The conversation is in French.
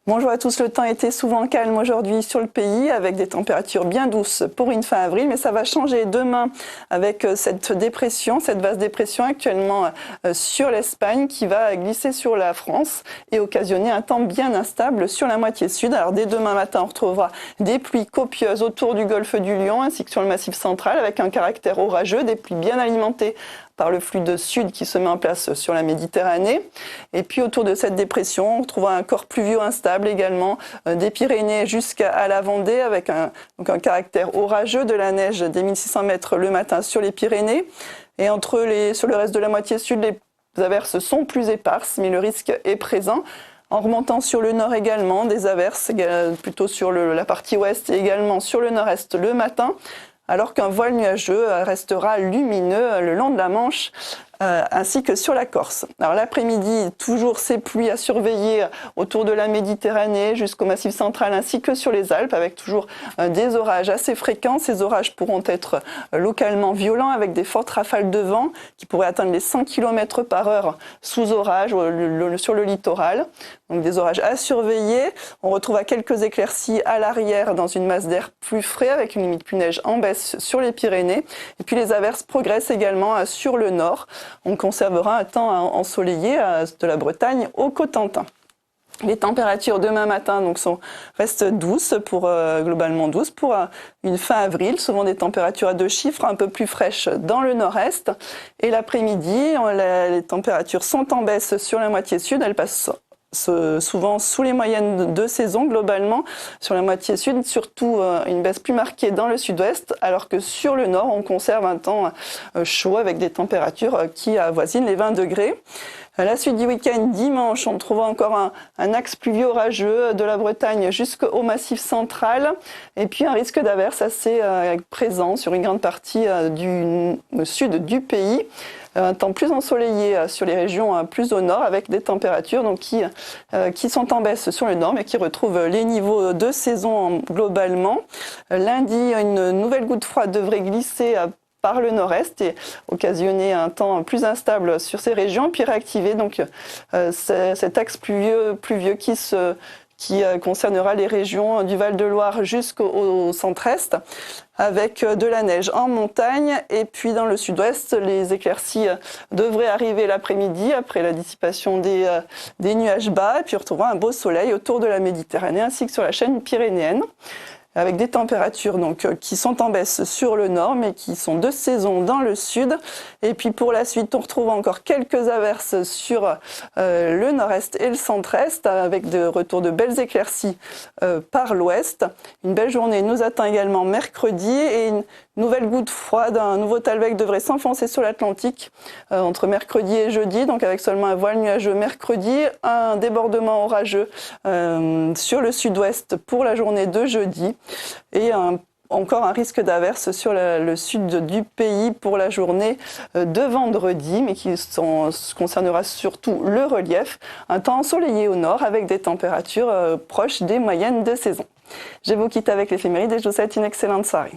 Bonjour à tous, le temps était souvent calme aujourd'hui sur le pays avec des températures bien douces pour une fin avril, mais ça va changer demain avec cette dépression, cette vaste dépression actuellement sur l'Espagne qui va glisser sur la France et occasionner un temps bien instable sur la moitié sud. Alors dès demain matin, on retrouvera des pluies copieuses autour du golfe du Lion ainsi que sur le massif central avec un caractère orageux, des pluies bien alimentées par le flux de sud qui se met en place sur la Méditerranée. Et puis autour de cette dépression, on retrouvera un corps pluvieux instable également, des Pyrénées jusqu'à la Vendée avec un caractère orageux, de la neige des 1600 mètres le matin sur les Pyrénées. Et sur le reste de la moitié sud, les averses sont plus éparses, mais le risque est présent. En remontant sur le nord également, des averses plutôt sur la partie ouest et également sur le nord-est le matin, alors qu'un voile nuageux restera lumineux le long de la Manche ainsi que sur la Corse. Alors l'après-midi, toujours ces pluies à surveiller autour de la Méditerranée jusqu'au Massif central ainsi que sur les Alpes avec toujours des orages assez fréquents. Ces orages pourront être localement violents avec des fortes rafales de vent qui pourraient atteindre les 100 km par heure sous orage sur le littoral. Donc des orages à surveiller. On retrouve à quelques éclaircies à l'arrière dans une masse d'air plus frais avec une limite pluie-neige en baisse sur les Pyrénées. Et puis les averses progressent également sur le nord. On conservera un temps ensoleillé de la Bretagne au Cotentin. Les températures demain matin restent douces, globalement douces pour une fin avril, souvent des températures à 2 chiffres, un peu plus fraîches dans le nord-est. Et l'après-midi, les températures sont en baisse sur la moitié sud, elles passent souvent sous les moyennes de saison globalement sur la moitié sud, surtout une baisse plus marquée dans le sud-ouest, alors que sur le nord on conserve un temps chaud avec des températures qui avoisinent les 20 degrés. À la suite du week-end, dimanche, on trouvera encore un axe pluvieux orageux de la Bretagne jusqu'au massif central et puis un risque d'averse assez présent sur une grande partie du sud du pays. Un temps plus ensoleillé sur les régions plus au nord avec des températures qui sont en baisse sur le nord mais qui retrouvent les niveaux de saison globalement. Lundi, une nouvelle goutte froide devrait glisser par le nord-est et occasionner un temps plus instable sur ces régions, puis réactiver cet axe pluvieux qui concernera les régions du Val-de-Loire jusqu'au centre-est, avec de la neige en montagne. Et puis dans le sud-ouest, les éclaircies devraient arriver l'après-midi, après la dissipation des nuages bas. Et puis on retrouvera un beau soleil autour de la Méditerranée, ainsi que sur la chaîne pyrénéenne, avec des températures qui sont en baisse sur le nord, mais qui sont de saison dans le sud. Et puis pour la suite, on retrouve encore quelques averses sur le nord-est et le centre-est, avec de retour de belles éclaircies par l'ouest. Une belle journée nous attend également mercredi, et une nouvelle goutte froide, un nouveau Talweg devrait s'enfoncer sur l'Atlantique entre mercredi et jeudi, donc avec seulement un voile nuageux mercredi, un débordement orageux sur le sud-ouest pour la journée de jeudi, et encore un risque d'averse sur le sud du pays pour la journée de vendredi, mais qui concernera surtout le relief. Un temps ensoleillé au nord avec des températures proches des moyennes de saison. Je vous quitte avec l'éphéméride et je vous souhaite une excellente soirée.